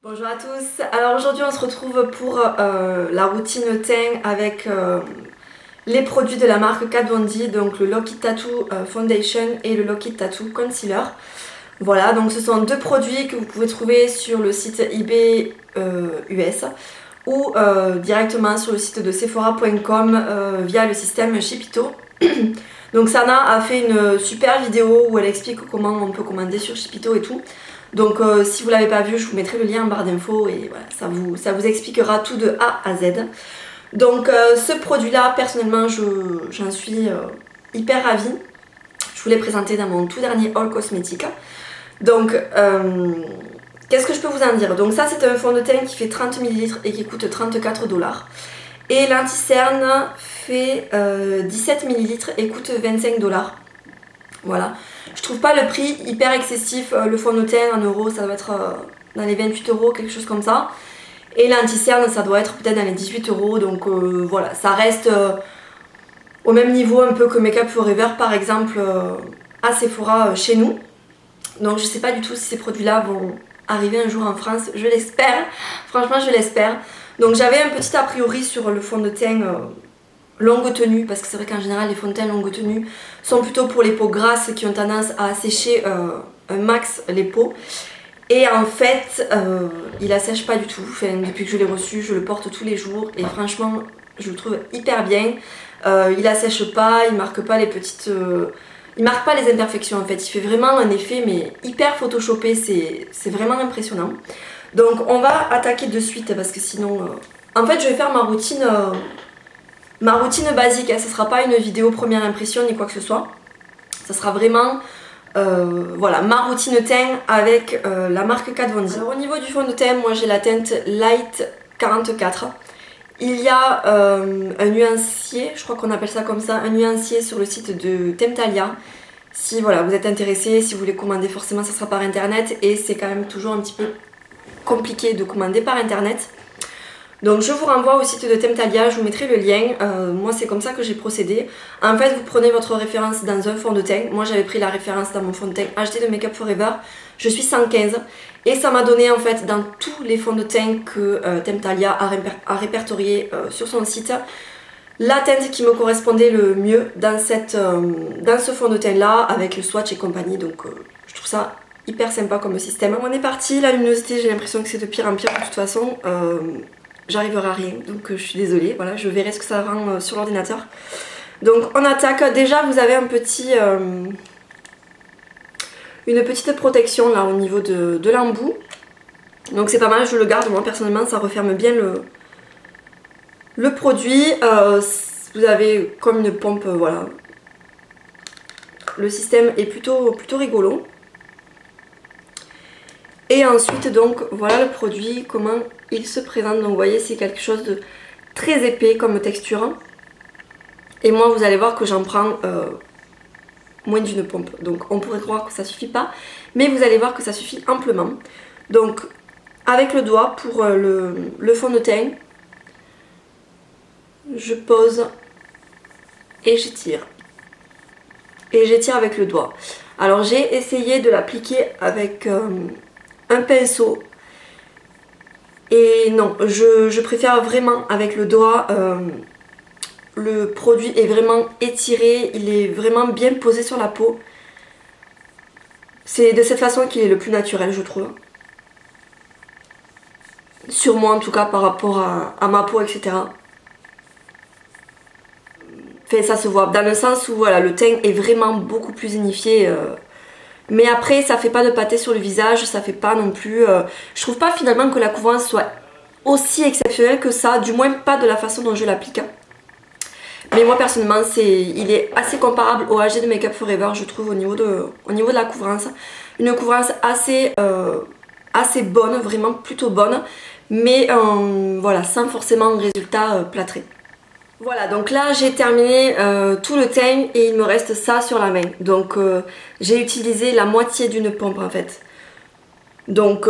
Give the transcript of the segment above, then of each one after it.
Bonjour à tous, alors aujourd'hui on se retrouve pour la routine teint avec les produits de la marque Kat Von D, donc le Lock It Tattoo Foundation et le Lock It Tattoo Concealer. Voilà, donc ce sont deux produits que vous pouvez trouver sur le site eBay US ou directement sur le site de Sephora.com via le système Shipito. Donc Sana a fait une super vidéo où elle explique comment on peut commander sur Shipito et tout. Donc si vous ne l'avez pas vu, je vous mettrai le lien en barre d'infos et voilà, ça vous expliquera tout de A à Z. Donc ce produit là, personnellement, j'en suis hyper ravie. Je vous l'ai présenté dans mon tout dernier haul cosmétique. Donc qu'est-ce que je peux vous en dire? Donc ça c'est un fond de teint qui fait 30 ml et qui coûte 34 $. Et l'anti-cerne fait 17 ml et coûte 25 $. Voilà, je trouve pas le prix hyper excessif, le fond de teint en euros ça doit être dans les 28 €, quelque chose comme ça. Et l'anti-cerne ça doit être peut-être dans les 18 €, donc voilà, ça reste au même niveau un peu que Make Up Forever par exemple à Sephora chez nous. Donc je sais pas du tout si ces produits là vont arriver un jour en France, je l'espère, franchement je l'espère. Donc j'avais un petit a priori sur le fond de teint longue tenue, parce que c'est vrai qu'en général les fonds de teint longue tenue sont plutôt pour les peaux grasses qui ont tendance à assécher un max les peaux. Et en fait il assèche pas du tout, enfin, depuis que je l'ai reçu je le porte tous les jours et franchement je le trouve hyper bien. Il assèche pas, il marque pas les petites... il marque pas les imperfections en fait, il fait vraiment un effet mais hyper photoshopé, c'est vraiment impressionnant. Donc on va attaquer de suite parce que sinon... En fait je vais faire ma routine basique, hein. Ce sera pas une vidéo première impression ni quoi que ce soit. Ça sera vraiment voilà, ma routine teint avec la marque Kat Von D. Alors au niveau du fond de teint, moi j'ai la teinte Light 44. Il y a un nuancier, je crois qu'on appelle ça comme ça, un nuancier sur le site de Temptalia. Si voilà, vous êtes intéressé, si vous voulez commander, forcément ça sera par internet et c'est quand même toujours un petit peu compliqué de commander par internet. Donc je vous renvoie au site de Temptalia, je vous mettrai le lien. Moi c'est comme ça que j'ai procédé. En fait vous prenez votre référence dans un fond de teint. Moi j'avais pris la référence dans mon fond de teint acheté de Make Up Forever. Je suis 115 et ça m'a donné en fait dans tous les fonds de teint que Temptalia a répertorié sur son site la teinte qui me correspondait le mieux dans ce fond de teint là avec le swatch et compagnie. Donc je trouve ça hyper sympa comme système. On est parti, la luminosité j'ai l'impression que c'est de pire en pire de toute façon. J'arriverai à rien, donc je suis désolée, voilà, je verrai ce que ça rend sur l'ordinateur. Donc on attaque, déjà vous avez un petit, une petite protection là au niveau de l'embout. Donc c'est pas mal, je le garde, moi personnellement ça referme bien le produit. Vous avez comme une pompe, voilà. Le système est plutôt rigolo. Et ensuite donc voilà le produit, comment il se présente. Donc vous voyez c'est quelque chose de très épais comme texture. Et moi vous allez voir que j'en prends moins d'une pompe. Donc on pourrait croire que ça suffit pas, mais vous allez voir que ça suffit amplement. Donc avec le doigt pour le fond de teint, je pose et j'étire. Et j'étire avec le doigt. Alors j'ai essayé de l'appliquer avec... un pinceau et non, je préfère vraiment avec le doigt. Le produit est vraiment étiré, il est vraiment bien posé sur la peau. C'est de cette façon qu'il est le plus naturel je trouve, sur moi en tout cas par rapport à ma peau, etc. Enfin, ça se voit dans le sens où voilà, le teint est vraiment beaucoup plus unifié. Mais après ça fait pas de pâté sur le visage, ça fait pas non plus... je trouve pas finalement que la couvrance soit aussi exceptionnelle que ça, du moins pas de la façon dont je l'applique. Mais moi personnellement il est assez comparable au HD de Make Up Forever je trouve au niveau de la couvrance. Une couvrance assez bonne, vraiment plutôt bonne, mais voilà, sans forcément un résultat plâtré. Voilà, donc là j'ai terminé tout le teint et il me reste ça sur la main. Donc j'ai utilisé la moitié d'une pompe en fait. Donc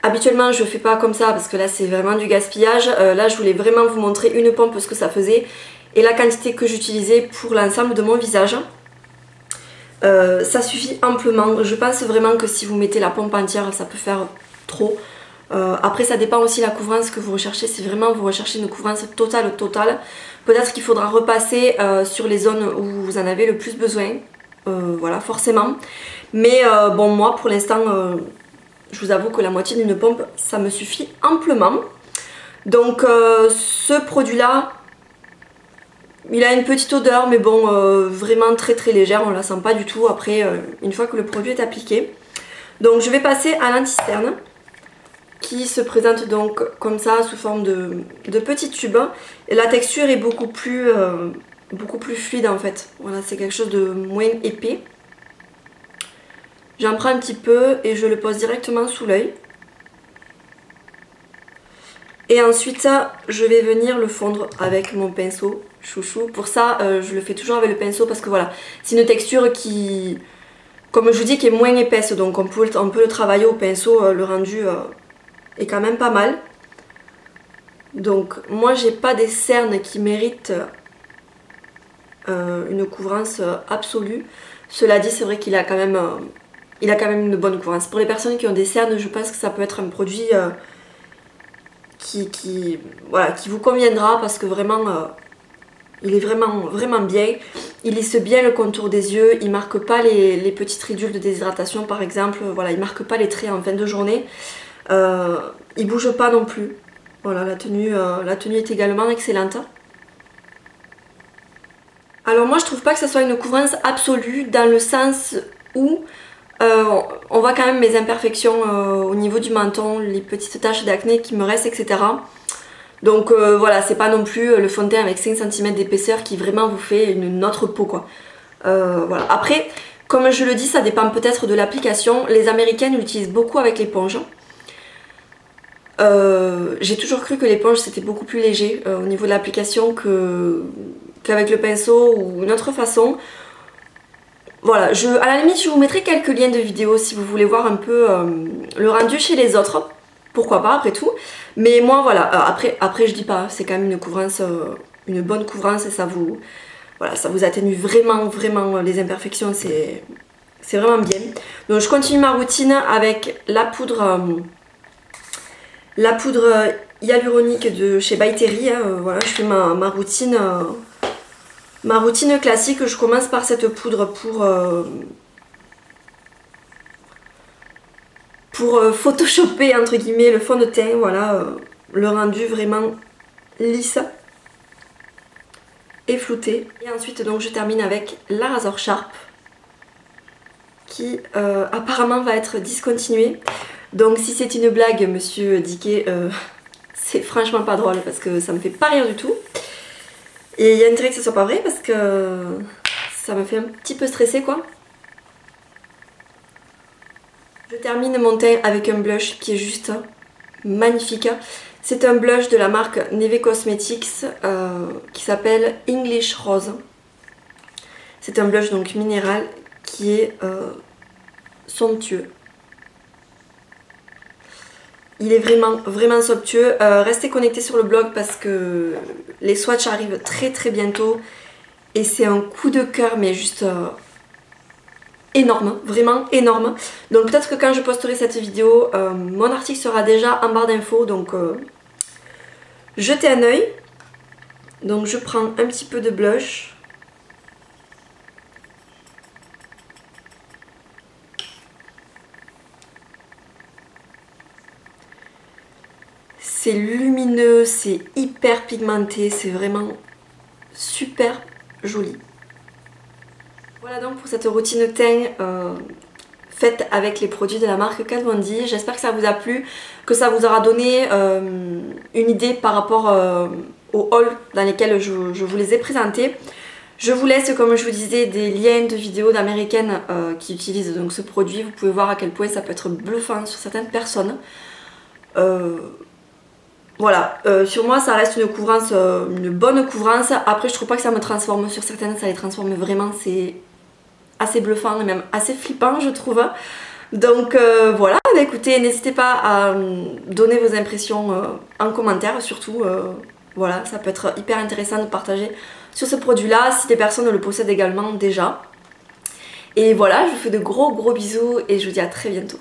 habituellement je fais pas comme ça parce que là c'est vraiment du gaspillage. Là je voulais vraiment vous montrer une pompe ce que ça faisait et la quantité que j'utilisais pour l'ensemble de mon visage. Ça suffit amplement. Je pense vraiment que si vous mettez la pompe entière ça peut faire trop. Après ça dépend aussi de la couvrance que vous recherchez, si vraiment vous recherchez une couvrance totale, peut-être qu'il faudra repasser sur les zones où vous en avez le plus besoin, voilà forcément. Mais bon moi pour l'instant je vous avoue que la moitié d'une pompe ça me suffit amplement. Donc ce produit là, il a une petite odeur mais bon vraiment très légère, on la sent pas du tout après une fois que le produit est appliqué. Donc je vais passer à l'anti-cerne qui se présente donc comme ça sous forme de petits tubes et la texture est beaucoup plus fluide en fait. Voilà, c'est quelque chose de moins épais. J'en prends un petit peu et je le pose directement sous l'œil. Et ensuite je vais venir le fondre avec mon pinceau chouchou. Pour ça je le fais toujours avec le pinceau parce que voilà, c'est une texture qui, comme je vous dis, qui est moins épaisse, donc on peut le travailler au pinceau, le rendu est quand même pas mal. Donc moi j'ai pas des cernes qui méritent une couvrance absolue. Cela dit, c'est vrai qu'il a quand même une bonne couvrance. Pour les personnes qui ont des cernes, je pense que ça peut être un produit qui vous conviendra parce que vraiment il est vraiment bien. Il lisse bien le contour des yeux, il marque pas les petites ridules de déshydratation par exemple, voilà, il marque pas les traits en fin de journée. Il bouge pas non plus. Voilà, la tenue est également excellente. Alors moi je trouve pas que ce soit une couvrance absolue dans le sens où on voit quand même mes imperfections au niveau du menton, les petites taches d'acné qui me restent, etc. Donc voilà, c'est pas non plus le fond de teint avec 5 cm d'épaisseur qui vraiment vous fait une autre peau quoi. Voilà. Après, comme je le dis, ça dépend peut-être de l'application. Les Américaines l'utilisent beaucoup avec l'éponge. J'ai toujours cru que l'éponge c'était beaucoup plus léger au niveau de l'application qu'avec le pinceau ou une autre façon. Voilà, à la limite je vous mettrai quelques liens de vidéos si vous voulez voir un peu le rendu chez les autres. Pourquoi pas après tout. Mais moi voilà, après je dis pas, c'est quand même une couvrance, une bonne couvrance et ça vous atténue vraiment les imperfections, c'est vraiment bien. Donc je continue ma routine avec la poudre hyaluronique de chez By Terry, voilà, je fais ma routine classique. Je commence par cette poudre pour photoshopper entre guillemets le fond de teint, voilà, le rendu vraiment lisse et flouté. Et ensuite donc je termine avec la Razor Sharp qui apparemment va être discontinuée. Donc si c'est une blague, monsieur Dickey, c'est franchement pas drôle parce que ça me fait pas rire du tout. Et il y a intérêt que ce soit pas vrai parce que ça me fait un petit peu stresser quoi. Je termine mon teint avec un blush qui est juste magnifique. C'est un blush de la marque Neve Cosmetics qui s'appelle English Rose. C'est un blush donc minéral qui est somptueux. Il est vraiment somptueux. Restez connectés sur le blog parce que les swatchs arrivent très bientôt. Et c'est un coup de cœur mais juste énorme, vraiment énorme. Donc peut-être que quand je posterai cette vidéo, mon article sera déjà en barre d'infos. Donc jetez un œil. Donc je prends un petit peu de blush. C'est lumineux, c'est hyper pigmenté, c'est vraiment super joli. Voilà donc pour cette routine teint faite avec les produits de la marque Kat Von D. J'espère que ça vous a plu, que ça vous aura donné une idée par rapport au haul dans lesquels je vous les ai présentés. Je vous laisse, comme je vous disais, des liens de vidéos d'américaines qui utilisent donc ce produit. Vous pouvez voir à quel point ça peut être bluffant sur certaines personnes. Voilà, sur moi ça reste une couvrance, une bonne couvrance. Après je trouve pas que ça me transforme, sur certaines ça les transforme vraiment, c'est assez bluffant et même assez flippant je trouve. Donc voilà, bah, écoutez, n'hésitez pas à donner vos impressions en commentaire surtout. Voilà, ça peut être hyper intéressant de partager sur ce produit là si des personnes le possèdent également déjà. Et voilà, je vous fais de gros bisous et je vous dis à très bientôt.